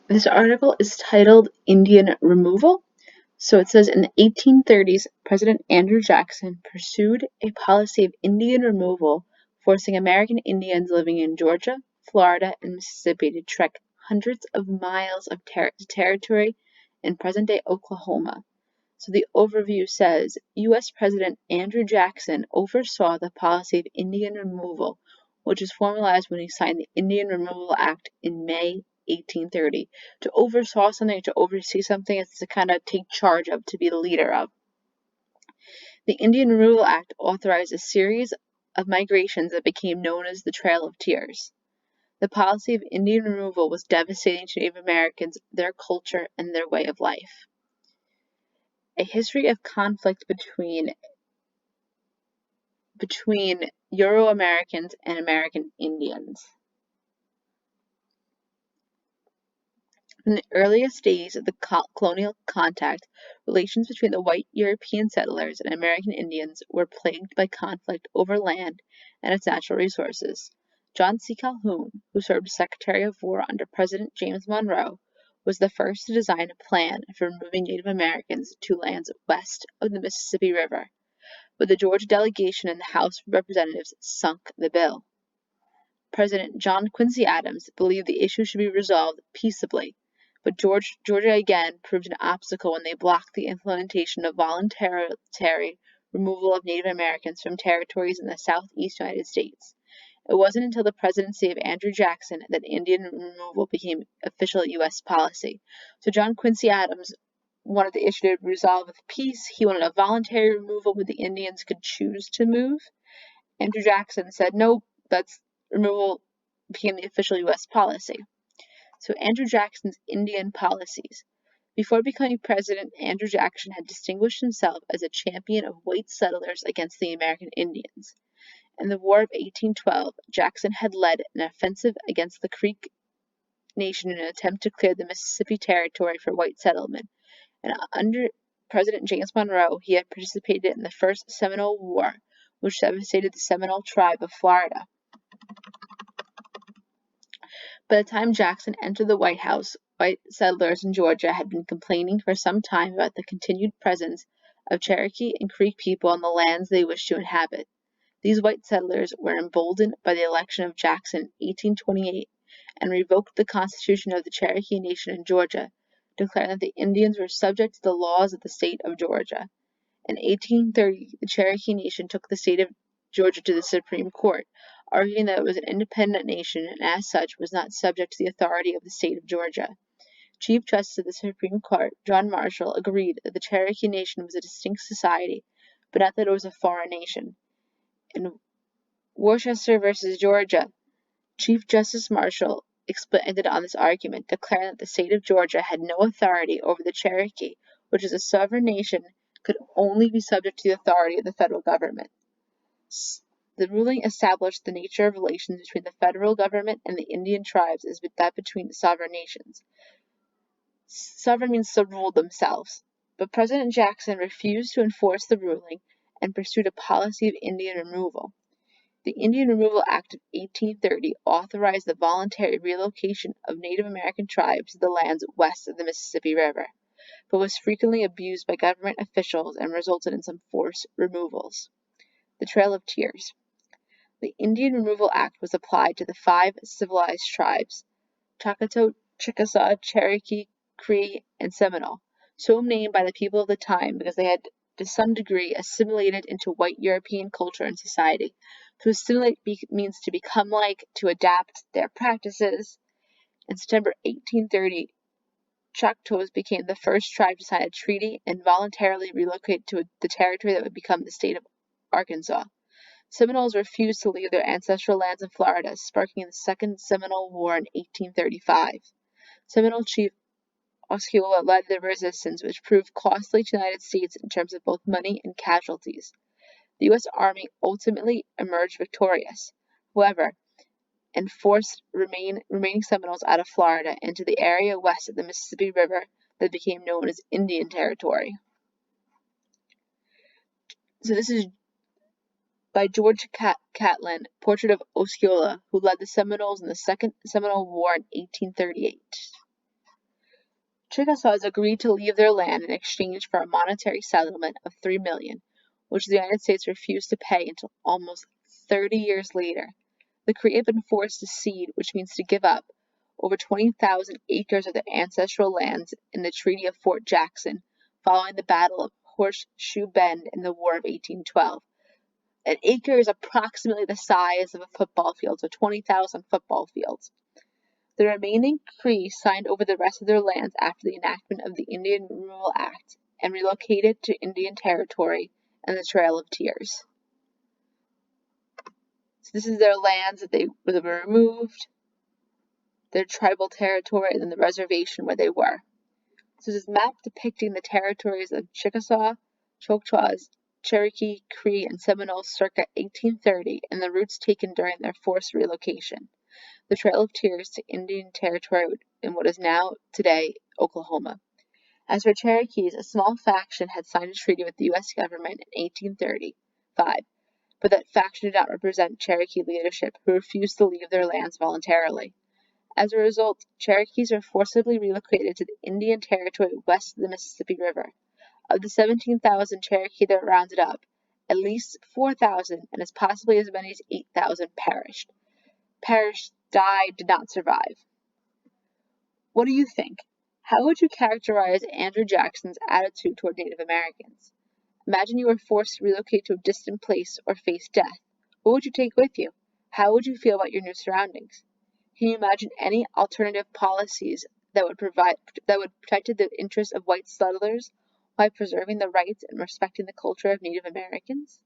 This article is titled Indian Removal. So it says in the 1830s, President Andrew Jackson pursued a policy of Indian removal, forcing American Indians living in Georgia, Florida, and Mississippi to trek hundreds of miles of territory in present-day Oklahoma. So the overview says U.S. President Andrew Jackson oversaw the policy of Indian removal, which was formalized when he signed the Indian Removal Act in May 1830. To oversaw something, to oversee something, is to kind of take charge of, to be the leader of. The Indian Removal Act authorized a series of migrations that became known as the Trail of Tears. The policy of Indian removal was devastating to Native Americans, their culture, and their way of life. A history of conflict between Euro-Americans and American Indians. From the earliest days of the colonial contact, relations between the white European settlers and American Indians were plagued by conflict over land and its natural resources. John C. Calhoun, who served as Secretary of War under President James Monroe, was the first to design a plan for removing Native Americans to lands west of the Mississippi River, but the Georgia delegation in the House of Representatives sunk the bill. President John Quincy Adams believed the issue should be resolved peaceably, but Georgia again proved an obstacle when they blocked the implementation of voluntary removal of Native Americans from territories in the southeast United States. It wasn't until the presidency of Andrew Jackson that Indian removal became official U.S. policy. So John Quincy Adams wanted the issue to be resolved with peace. He wanted a voluntary removal where the Indians could choose to move. Andrew Jackson said, nope, that's removal became the official U.S. policy. So Andrew Jackson's Indian policies. Before becoming president, Andrew Jackson had distinguished himself as a champion of white settlers against the American Indians. In the War of 1812, Jackson had led an offensive against the Creek Nation in an attempt to clear the Mississippi Territory for white settlement, and under President James Monroe, he had participated in the First Seminole War, which devastated the Seminole tribe of Florida. By the time Jackson entered the White House, white settlers in Georgia had been complaining for some time about the continued presence of Cherokee and Creek people on the lands they wished to inhabit. These white settlers were emboldened by the election of Jackson in 1828 and revoked the constitution of the Cherokee Nation in Georgia, declaring that the Indians were subject to the laws of the state of Georgia. In 1830, the Cherokee Nation took the state of Georgia to the Supreme Court, arguing that it was an independent nation and as such was not subject to the authority of the state of Georgia. Chief Justice of the Supreme Court, John Marshall, agreed that the Cherokee Nation was a distinct society, but not that it was a foreign nation. In Worcester v. Georgia, Chief Justice Marshall expanded on this argument, declaring that the state of Georgia had no authority over the Cherokee, which as a sovereign nation could only be subject to the authority of the federal government. The ruling established the nature of relations between the federal government and the Indian tribes as that between the sovereign nations. Sovereign means to rule themselves, but President Jackson refused to enforce the ruling and pursued a policy of Indian removal. The Indian Removal Act of 1830 authorized the voluntary relocation of Native American tribes to the lands west of the Mississippi River, but was frequently abused by government officials and resulted in some forced removals. The Trail of Tears. The Indian Removal Act was applied to the 5 civilized tribes, Choctaw, Chickasaw, Cherokee, Cree, and Seminole, so named by the people of the time because they had to some degree assimilated into white European culture and society. To assimilate means to become like, to adapt their practices. In September 1830, Choctaws became the first tribe to sign a treaty and voluntarily relocate to the territory that would become the state of Arkansas. Seminoles refused to leave their ancestral lands in Florida, sparking the Second Seminole War in 1835. Seminole Chief Osceola led the resistance, which proved costly to the United States in terms of both money and casualties. The U.S. Army ultimately emerged victorious, however, and forced remaining Seminoles out of Florida into the area west of the Mississippi River that became known as Indian Territory. So this is by George Catlin, Portrait of Osceola, who led the Seminoles in the Second Seminole War in 1838. Chickasaws agreed to leave their land in exchange for a monetary settlement of $3 million, which the United States refused to pay until almost 30 years later. The Cree had been forced to cede, which means to give up, over 20,000 acres of their ancestral lands in the Treaty of Fort Jackson, following the Battle of Horseshoe Bend in the War of 1812. An acre is approximately the size of a football field, so 20,000 football fields. The remaining Cree signed over the rest of their lands after the enactment of the Indian Removal Act and relocated to Indian Territory and the Trail of Tears. So this is their lands that they were removed, their tribal territory, and then the reservation where they were. So this is a map depicting the territories of Chickasaw, Choctaws, Cherokee, Cree, and Seminoles circa 1830 and the routes taken during their forced relocation. The Trail of Tears to Indian Territory in what is now, today, Oklahoma. As for Cherokees, a small faction had signed a treaty with the U.S. government in 1835, but that faction did not represent Cherokee leadership, who refused to leave their lands voluntarily. As a result, Cherokees were forcibly relocated to the Indian Territory west of the Mississippi River. Of the 17,000 Cherokee that were rounded up, at least 4,000 and as possibly as many as 8,000 perished. Died, did not survive. What do you think? How would you characterize Andrew Jackson's attitude toward Native Americans? Imagine you were forced to relocate to a distant place or face death. What would you take with you? How would you feel about your new surroundings? Can you imagine any alternative policies that would protect the interests of white settlers while preserving the rights and respecting the culture of Native Americans?